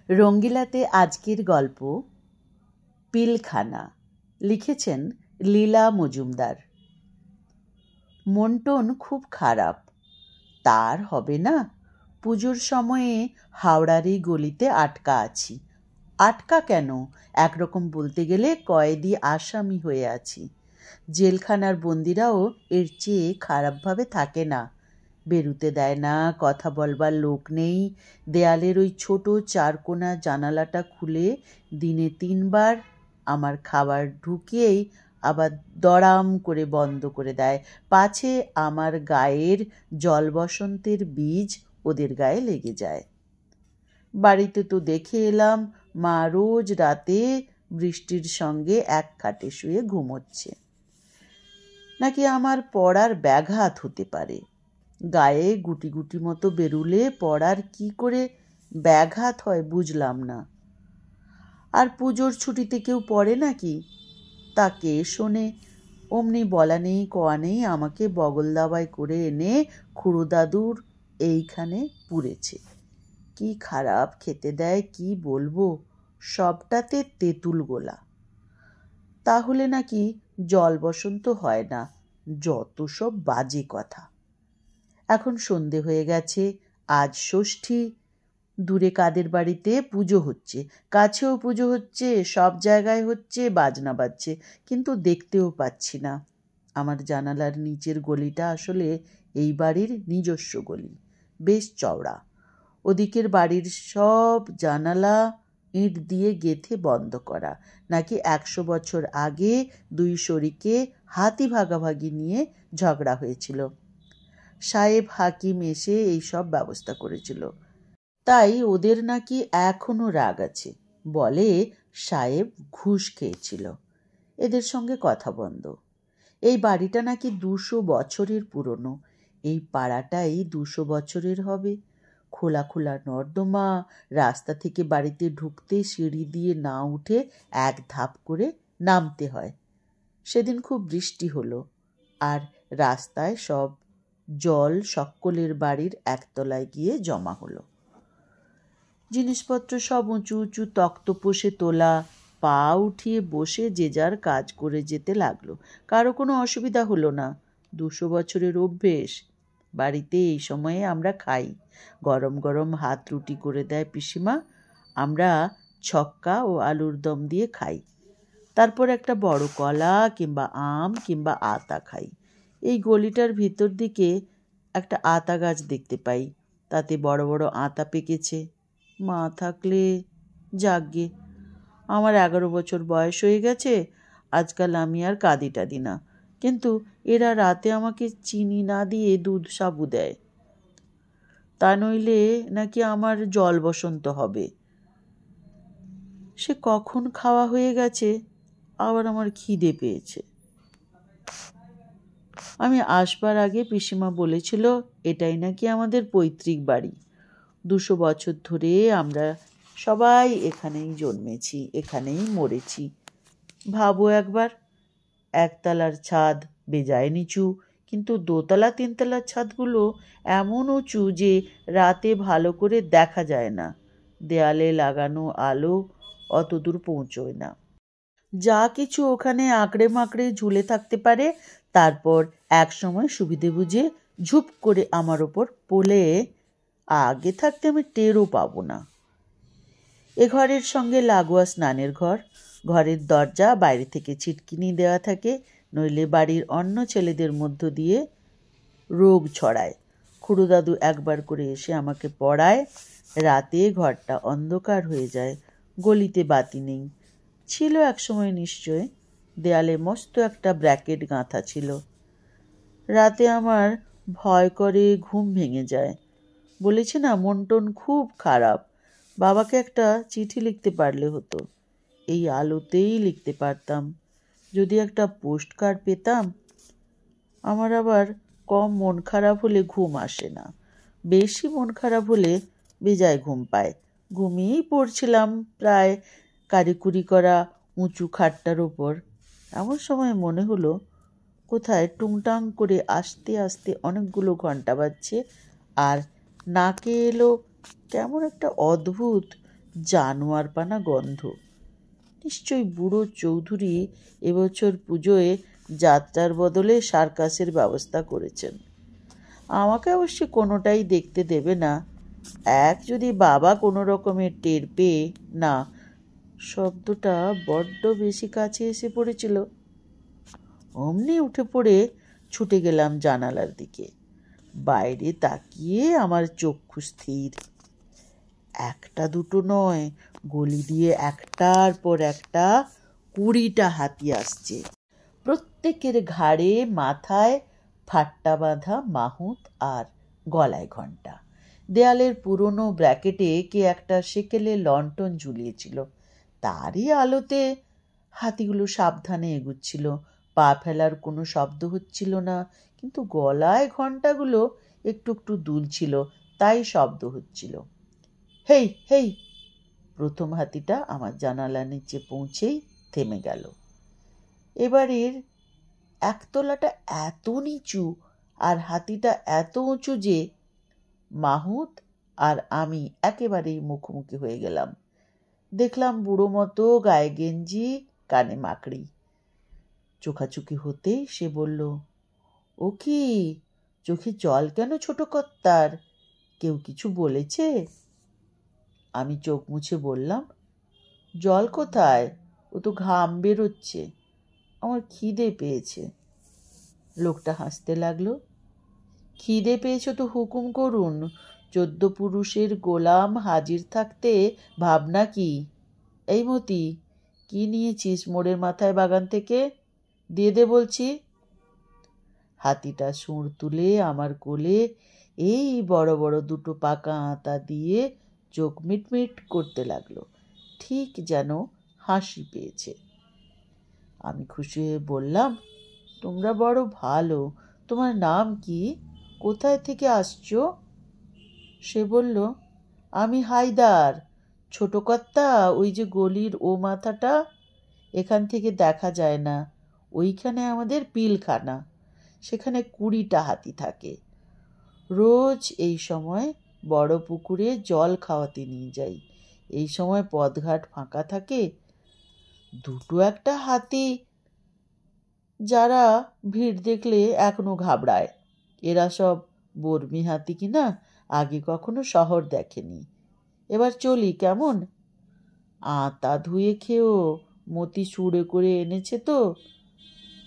রঙ্গিলাতে আজকের গল্প পিলখানা। লিখেছেন লীলা মজুমদার। মন-টন খুব খারাপ। তার হবে না, পুজোর সময়ে হাওড়ার এই গলিতে আটকা আছি। আটকা কেন, একরকম বলতে গেলে কয়েদি আসামি হয়ে আছি। জেলখানার বন্দিরাও এর চেয়ে খারাপভাবে থাকে না। বেরুতে দেয় না, কথা বলবার লোক নেই। দেয়ালের ওই ছোট চারকোনা জানালাটা খুলে দিনে 3 বার আমার খাবার ঢুকিয়েই আবার দড়াম করে বন্ধ করে দেয়, পাছে আমার গায়ের জলবসন্তের বীজ ওদের গায়ে লেগে যায়। বাড়িতে তো দেখে এলাম মা রোজ রাতে বৃষ্টির সঙ্গে এক খাটে শুয়ে ঘুমোচ্ছে। নাকি আমার পড়ার ব্যাঘাত হতে পারে। গায়ে গুটি গুটি মতো বেরুলে পড়ার কি করে ব্যাঘাত হয় বুঝলাম না। আর পুজোর ছুটিতে কেউ পড়ে নাকি? তাকে শোনে। অমনি বলা নেই কওয়া নেই আমাকে বগল দাবায় করে এনে খুড়ো দাদুর এইখানে পুড়েছে। কি খারাপ খেতে দেয় কি বলবো, সবটাতে তেঁতুল গোলা। তাহলে নাকি জল বসন্ত হয় না, যত সব বাজে কথা। এখন সন্ধে হয়ে গেছে, আজ ষষ্ঠী। দূরে কাদের বাড়িতে পুজো হচ্ছে, কাছেও পুজো হচ্ছে, সব জায়গায় হচ্ছে, বাজনা বাজছে, কিন্তু দেখতেও পাচ্ছি না। আমার জানালার নিচের গলিটা আসলে এই বাড়ির নিজস্ব গলি, বেশ চওড়া। ওদিকের বাড়ির সব জানালা ইট দিয়ে গেঁথে বন্ধ করা। নাকি 100 বছর আগে 2 শরিকে হাতি ভাগাভাগি নিয়ে ঝগড়া হয়েছিল। সাহেব হাকিম এসে এই সব ব্যবস্থা করেছিল। তাই ওদের নাকি এখনো রাগ আছে। বলে সাহেব ঘুষ খেয়েছিল। এদের সঙ্গে কথা বন্ধ। এই বাড়িটা নাকি 200 বছরের পুরনো। এই পাড়াটাই 200 বছরের হবে। খোলা খোলা নর্দমা, রাস্তা থেকে বাড়িতে ঢুকতে সিঁড়ি দিয়ে না উঠে 1 ধাপ করে নামতে হয়। সেদিন খুব বৃষ্টি হলো, আর রাস্তায় সব জল সকলের বাড়ির একতলায় গিয়ে জমা হলো। জিনিসপত্র সব উঁচু উঁচু তক্তপোষে তোলা। পা উঠিয়ে বসে যে যার কাজ করে যেতে লাগলো। কারো কোনো অসুবিধা হলো না। 200 বছরের অভ্যেস। বাড়িতে এই সময়ে আমরা খাই। গরম গরম হাত রুটি করে দেয় পিসিমা। আমরা ছক্কা ও আলুর দম দিয়ে খাই। তারপর একটা বড় কলা কিংবা আম কিংবা আতা খাই। এই গলিটার ভিতর দিকে একটা আতা গাছ দেখতে পাই। তাতে বড় বড় আতা পেকেছে। মা থাকলে যাগ্গে। আমার 11 বছর বয়স হয়ে গেছে। আজকাল আমি আর কাঁদি টাদি না, কিন্তু এরা রাতে আমাকে চিনি না দিয়ে দুধ সাবু দেয়। তা নইলে নাকি আমার জল বসন্ত হবে। সে কখন খাওয়া হয়ে গেছে, আবার আমার খিদে পেয়েছে। আমি আসবার আগে পিসিমা বলেছিল এটাই নাকি আমাদের পৈতৃক বাড়ি। 200 বছর ধরে আমরা সবাই এখানেই জন্মেছি, এখানেই মরেছি। ভাবো একবার, 1 তলার ছাদ বেজায় নিচু, কিন্তু 2 তলা 3 তলার ছাদগুলো এমন উঁচু যে রাতে ভালো করে দেখা যায় না। দেয়ালে লাগানো আলো অত দূর পৌঁছয় না। যা কিছু ওখানে আঁকড়ে মাকড়ে ঝুলে থাকতে পারে, তারপর এক সময় সুবিধে বুঝে ঝুপ করে আমার ওপর পড়লে আগে থাকতে আমি টেরও পাবো না। এ ঘরের সঙ্গে লাগোয়া স্নানের ঘর। ঘরের দরজা বাইরে থেকে ছিটকিনি দেওয়া থাকে, নইলে বাড়ির অন্য ছেলেদের মধ্য দিয়ে রোগ ছড়ায়। খুড়ো দাদু একবার করে এসে আমাকে পড়ায়। রাতে ঘরটা অন্ধকার হয়ে যায়। গলিতে বাতি নেই। ছিল এক সময় নিশ্চয়। দেয়ালে মস্ত একটা ব্র্যাকেট গাঁথা ছিল। রাতে আমার ভয় করে ঘুম ভেঙে যায়। বলেছি না মন-টন খুব খারাপ। বাবাকে একটা চিঠি লিখতে পারলে হতো। এই আলোতেই লিখতে পারতাম। যদি একটা পোস্ট কার্ড পেতাম। আমার আবার কম মন খারাপ হলে ঘুম আসে না, বেশি মন খারাপ হলে বেজায় ঘুম পায়। ঘুমিয়েই পড়ছিলাম প্রায় কারিকুরি করা উঁচু খাটটার ওপর। এমন সময় মনে হলো কোথায় টুংটাং করে আস্তে আস্তে অনেকগুলো ঘন্টা বাজছে, আর নাকে এলো কেমন একটা অদ্ভুত জানোয়ারপানা গন্ধ। নিশ্চয়ই বুড়ো চৌধুরী এবছর পুজোয় যাত্রার বদলে সার্কাসের ব্যবস্থা করেছেন। আমাকে অবশ্য কোনোটাই দেখতে দেবে না। যদি বাবা কোনো রকমের টের পেয়ে, না, শব্দটা বড্ড বেশি কাছে এসে পড়েছিল। অমনি উঠে পড়ে ছুটে গেলাম জানালার দিকে। বাইরে তাকিয়ে আমার চক্ষু স্থির। একটা দুটো নয়, গলি দিয়ে একটার পর একটা 20টা হাতি আসছে। প্রত্যেকের ঘাড়ে মাথায় ফাট্টা বাঁধা মাহুত আর গলায় ঘণ্টা। দেয়ালের পুরনো ব্র্যাকেটে কে একটা সেকেলে লণ্ঠন ঝুলিয়েছিল। তারই আলোতে হাতিগুলো সাবধানে এগুচ্ছিল। পা ফেলার কোনো শব্দ হচ্ছিল না, কিন্তু গলায় ঘণ্টাগুলো একটু একটু দুলছিল, তাই শব্দ হচ্ছিল। হেই হেই! প্রথম হাতিটা আমার জানালার নিচে পৌঁছেই থেমে গেল। এবারের একতলাটা এত নিচু আর হাতিটা এত উঁচু যে মাহুত আর আমি একেবারেই মুখোমুখি হয়ে গেলাম। দেখলাম বুড়ো মতো, গায়ে গেঞ্জি, কানে মাকড়ি। চোখাচোখি হতেই সে বলল, ও কি, চোখে জল কেন ছোট কর্তার? কেউ কিছু বলেছে? আমি চোখ মুছে বললাম, জল কোথায়, ও তো ঘাম বেরোচ্ছে, আমার খিদে পেয়েছে। লোকটা হাসতে লাগলো। খিদে পেয়েছ তো হুকুম করুন, 14 পুরুষের গোলাম হাজির থাকতে ভাবনা কি? এই মতি, কি নিয়েছিস মোড়ের মাথায় বাগান থেকে? দিয়ে দে বলছি। হাতিটা সুঁড় তুলে আমার কোলে এই বড় বড় দুটো পাকা আঁতা দিয়ে চোখ মিটমিট করতে লাগলো, ঠিক যেন হাসি পেয়েছে। আমি খুশি হয়ে বললাম, তোমরা বড় ভালো। তোমার নাম কি? কোথায় থেকে আসছো? সে বলল, আমি হায়দার। ছোট কর্তা, ওই যে গলির ও মাথাটা, এখান থেকে দেখা যায় না। ওইখানে আমাদের পিলখানা, সেখানে 20টা হাতি থাকে। রোজ এই সময় বড় পুকুরে জল খাওয়াতে নিয়ে যাই। এই সময় পথঘাট ফাঁকা থাকে। দুটো একটা হাতি যারা ভিড় দেখলে এখনো ঘাবড়ায়। এরা সব বর্মি হাতি কিনা, আগে কখনো শহর দেখেনি। এবার চলি কেমন? আতা ধুয়ে খেও, মতি সুড়ে করে এনেছে তো।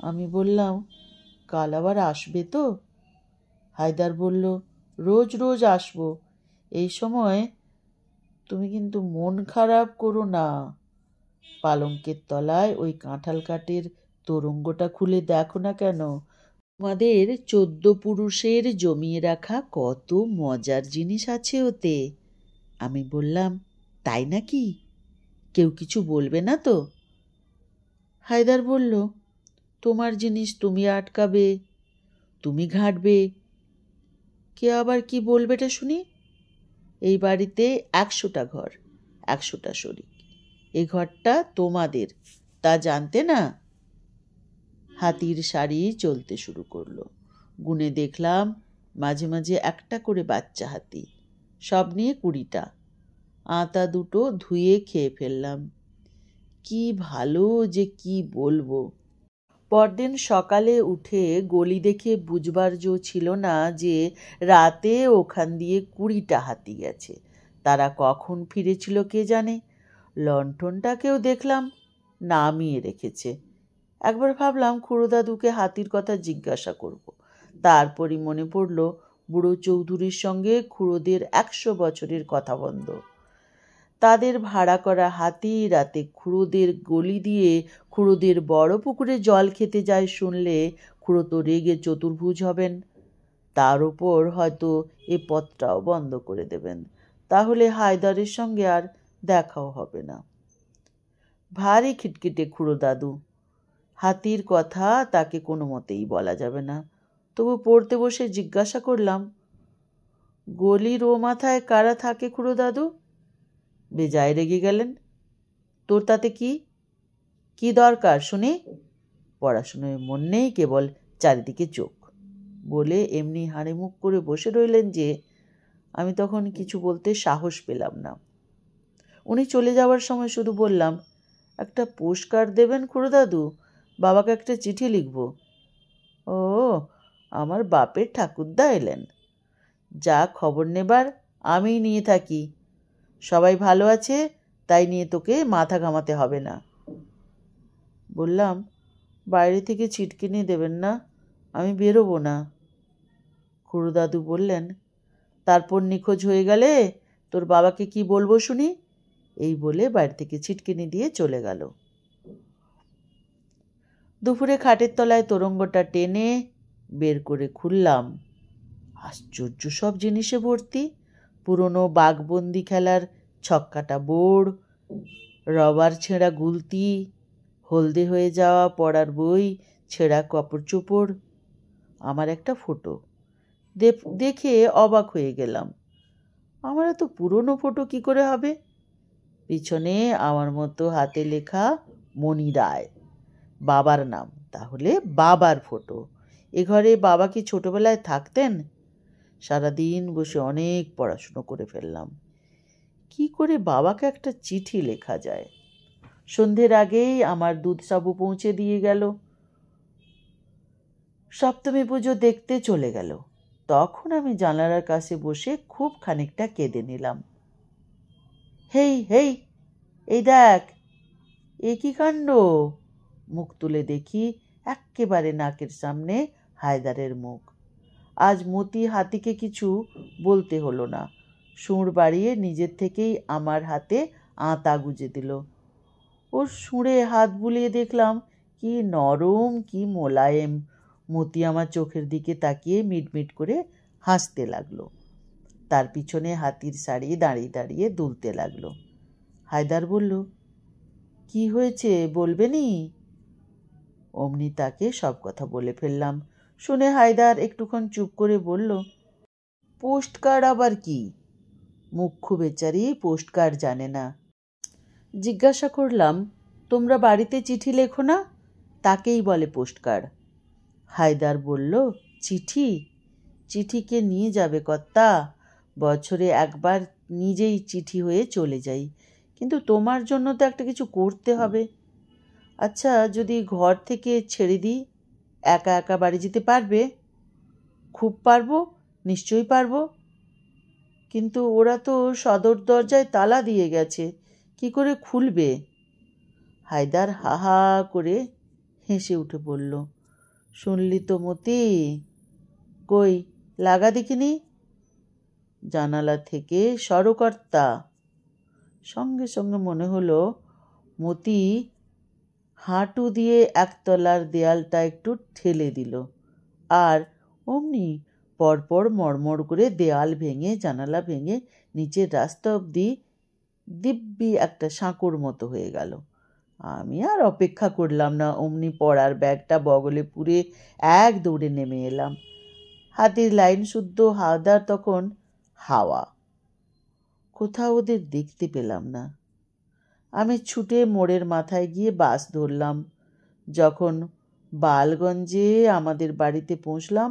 আমি বললাম, কাল আবার আসবে তো? হায়দার বলল, রোজ রোজ আসবো। এই সময় তুমি কিন্তু মন খারাপ করো না। পালঙ্কের তলায় ওই কাঁঠাল কাঠের তোরঙ্গটা খুলে দেখো না কেন, তোমাদের 14 পুরুষের জমিয়ে রাখা কত মজার জিনিস আছে ওতে। আমি বললাম, তাই নাকি? কেউ কিছু বলবে না তো? হায়দার বলল, তোমার জিনিস তুমি আটকাবে, তুমি ঘাঁটবে, কে আবার কি বলবেটা শুনি? এই বাড়িতে 100টা ঘর, 100টা শরিক। এই ঘরটা তোমাদের, তা জানতে না? হাতির সারি চলতে শুরু করলো। গুনে দেখলাম মাঝে মাঝে একটা করে বাচ্চা হাতি, সব নিয়ে 20টা। আতা দুটো ধুয়ে খেয়ে ফেললাম। কি ভালো যে কি বলবো। পরদিন সকালে উঠে গলি দেখে বুঝবার জো ছিল না যে রাতে ওখান দিয়ে 20টা হাতি গেছে। তারা কখন ফিরেছিল কে জানে। লণ্ঠনটাকেও দেখলাম নামিয়ে রেখেছে। একবার ভাবলাম খুড়ো দাদুকে হাতির কথা জিজ্ঞাসা করব। তারপরই মনে পড়ল বুড়ো চৌধুরীর সঙ্গে খুড়োদের 100 বছরের কথা বন্ধ। তাদের ভাড়া করা হাতি রাতে খুড়োদের গলি দিয়ে খুড়োদের বড় পুকুরে জল খেতে যায় শুনলে খুড়ো তো রেগে চতুর্ভুজ হবেন। তার উপর হয়তো এ পথটাও বন্ধ করে দেবেন। তাহলে হায়দারের সঙ্গে আর দেখাও হবে না। ভারী খিটখিটে খুড়ো দাদু। হাতির কথা তাকে কোনো মতেই বলা যাবে না। তবু পড়তে বসে জিজ্ঞাসা করলাম, গলির ও মাথায় কারা থাকে খুড়ো দাদু? বেজায় রেগে গেলেন। তোর তাতে কি? কি দরকার শুনি? পড়াশুনোয় মন নেই, কেবল চারিদিকে চোখ, বলে এমনি হাঁড়ি মুখ করে বসে রইলেন যে আমি তখন কিছু বলতে সাহস পেলাম না। উনি চলে যাওয়ার সময় শুধু বললাম, একটা পোস্ট কার্ড দেবেন খুড়ো দাদু, বাবাকে একটা চিঠি লিখব। ও, আমার বাপের ঠাকুরদা এলেন। যা খবর নেবার আমি নিয়ে থাকি। সবাই ভালো আছে, তাই নিয়ে তোকে মাথা ঘামাতে হবে না। বললাম, বাইরে থেকে ছিটকিনি দেবেন না, আমি বেরোবো না। খুড়ো দাদু বললেন, তারপর নিখোঁজ হয়ে গেলে তোর বাবাকে কি বলবো শুনি? এই বলে বাইরে থেকে ছিটকিনি দিয়ে চলে গেল। দুপুরে খাটের তলায় তোরঙ্গটা টেনে বের করে খুললাম। আশ্চর্য সব জিনিসে ভর্তি। পুরনো বাঘবন্দি খেলার ছক্কাটা বোর্ড, রবার ছেঁড়া গুলতি, হলদে হয়ে যাওয়া পড়ার বই, ছেঁড়া কাপড় চোপড়, আমার একটা ফটো। দেখে অবাক হয়ে গেলাম। আমার এত পুরনো ফটো কি করে হবে? পিছনে আমার মতো হাতে লেখা মণি রায়, বাবার নাম। তাহলে বাবার ফটো। এ ঘরে বাবা কি ছোটবেলায় থাকতেন? সারাদিন বসে অনেক পড়াশুনো করে ফেললাম। কি করে বাবাকে একটা চিঠি লেখা যায়? সন্ধ্যের আগেই আমার দুধ সাবু পৌঁছে দিয়ে গেল। সপ্তমী পুজো দেখতে চলে গেল। তখন আমি জানালার কাছে বসে খুব খানিকটা কেঁদে নিলাম। হেই হেই, এই দেখ, এ কি কাণ্ড! মুখ তুলে দেখি এক্কেবারে নাকের সামনে হায়দারের মুখ। আজ মতি হাতিকে কিছু বলতে হলো না, সুঁড় বাড়িয়ে নিজের থেকেই আমার হাতে আঁতা গুজে দিল। ওর সুঁড়ে হাত বুলিয়ে দেখলাম কি নরম, কি মোলায়েম। মতি আমার চোখের দিকে তাকিয়ে মিটমিট করে হাসতে লাগলো। তার পিছনে হাতির শাড়ি দাঁড়িয়ে দাঁড়িয়ে দুলতে লাগলো। হায়দার বলল, কি হয়েছে বলবে নি? অমনি তাকে সব কথা বলে ফেললাম। শুনে হায়দার একটুক্ষণ চুপ করে বলল, পোস্ট কার্ড আবার কি? মুখ্য বেচারি পোস্ট কার্ড জানে না। জিজ্ঞাসা করলাম, তোমরা বাড়িতে চিঠি লেখো না? তাকেই বলে পোস্ট কার্ড। হায়দার বলল, চিঠি? চিঠিকে নিয়ে যাবে কর্তা? বছরে একবার নিজেই চিঠি হয়ে চলে যাই, কিন্তু তোমার জন্য তো একটা কিছু করতে হবে। আচ্ছা, যদি ঘর থেকে ছেড়ে দিই, একা একা বাড়ি যেতে পারবে? খুব পারবো, নিশ্চয়ই পারবো। কিন্তু ওরা তো সদর দরজায় তালা দিয়ে গেছে, কি করে খুলবে? হায়দার হা হা করে হেসে উঠে বলল, শুনলি তো মতি, কই লাগা দেখিনি? জানালা থেকে সরকর্তা। সঙ্গে সঙ্গে মনে হলো মতি হাঁটু দিয়ে একতলার দেয়ালটা একটু ঠেলে দিল, আর অমনি পরপর মড়মড় করে দেয়াল ভেঙে, জানালা ভেঙে নিচের রাস্তা অবধি দিব্যি একটা সাঁকোর মতো হয়ে গেল। আমি আর অপেক্ষা করলাম না, অমনি পড়ার ব্যাগটা বগলে পুরে এক দৌড়ে নেমে এলাম। হাতির লাইন শুদ্ধ হাওদার তখন হাওয়া। কোথাও ওদের দেখতে পেলাম না। আমি ছুটে মোড়ের মাথায় গিয়ে বাস ধরলাম। যখন বালগঞ্জে আমাদের বাড়িতে পৌঁছলাম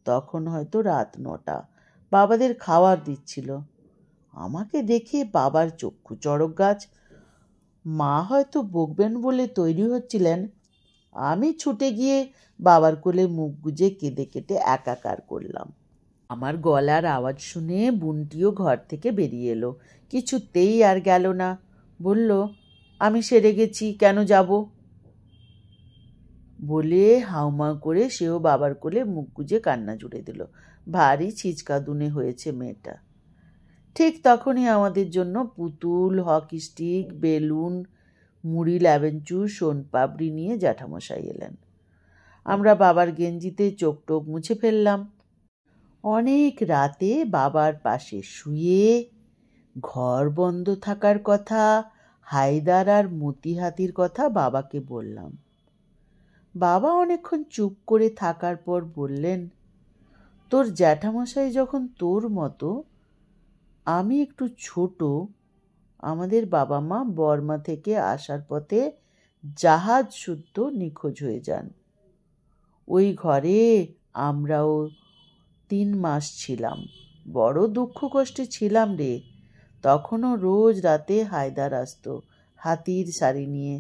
তখন হয়তো রাত 9টা। বাবাদের খাবার দিচ্ছিল। আমাকে দেখে বাবার চক্ষু চড়ক গাছ। মা হয়তো বকবেন বলে তৈরি হচ্ছিলেন। আমি ছুটে গিয়ে বাবার কোলে মুখ গুজে কেঁদে কেটে একাকার করলাম। আমার গলার আওয়াজ শুনে বুনটিও ঘর থেকে বেরিয়ে এলো। কিছুতেই আর গেল না। বলল, আমি সেরে গেছি, কেন যাব? বলে হাউমাউ করে সেও বাবার কোলে মুখ গুজে কান্না জুড়ে দিল। ভারী ছিচকাদুনে হয়েছে মেয়েটা। ঠিক তখনই আমাদের জন্য পুতুল, হকি স্টিক, বেলুন, মুড়ি, ল্যাবেঞ্চু, সোনপাপড়ি নিয়ে জ্যাঠামশাই এলেন। আমরা বাবার গেঞ্জিতে চোখ টোক মুছে ফেললাম। অনেক রাতে বাবার পাশে শুয়ে ঘর বন্ধ থাকার কথা, হায়দার আর মতি হাতির কথা বাবাকে বললাম। বাবা অনেকক্ষণ চুপ করে থাকার পর বললেন, তোর জ্যাঠামশাই যখন তোর মতো, আমি একটু ছোট, আমাদের বাবা মা বর্মা থেকে আসার পথে জাহাজ শুদ্ধ নিখোঁজ হয়ে যান। ওই ঘরে আমরাও 3 মাস ছিলাম। বড় দুঃখ কষ্টে ছিলাম রে। তখনও রোজ রাতে হায়দার আসতো হাতির শাড়ি নিয়ে,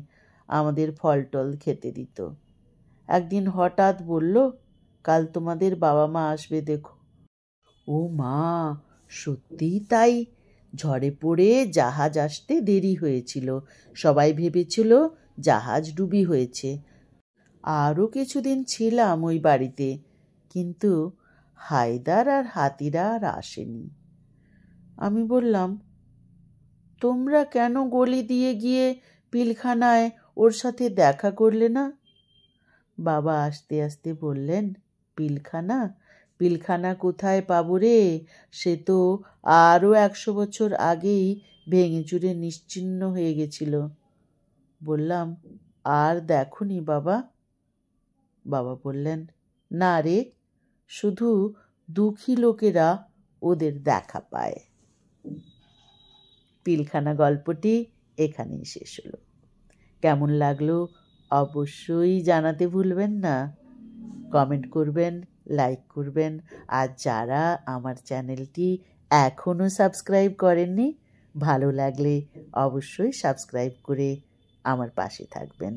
আমাদের ফল টল খেতে দিত। একদিন হঠাৎ বলল, কাল তোমাদের বাবা মা আসবে দেখো। ও মা, সত্যিই তাই। ঝড়ে পড়ে জাহাজ আসতে দেরি হয়েছিল, সবাই ভেবেছিল জাহাজ ডুবি হয়েছে। আরও কিছুদিন ছিলাম ওই বাড়িতে, কিন্তু হায়দার আর হাতিরা আর আসেনি। আমি বললাম, তোমরা কেন গলি দিয়ে গিয়ে পিলখানায় ওর সাথে দেখা করলে না? বাবা আস্তে আস্তে বললেন, পিলখানা? পিলখানা কোথায় পাবো রে? সে তো আরও 100 বছর আগেই ভেঙে চুরে নিশ্চিহ্ন হয়ে গেছিল। বললাম, আর দেখোনি বাবা? বাবা বললেন, না রে, শুধু দুঃখী লোকেরা ওদের দেখা পায়। পিলখানা গল্পটি এখানেই শেষ হলো। কেমন লাগলো অবশ্যই জানাতে ভুলবেন না। কমেন্ট করবেন, লাইক করবেন, আর যারা আমার চ্যানেলটি এখনও সাবস্ক্রাইব করেননি, ভালো লাগলে অবশ্যই সাবস্ক্রাইব করে আমার পাশে থাকবেন।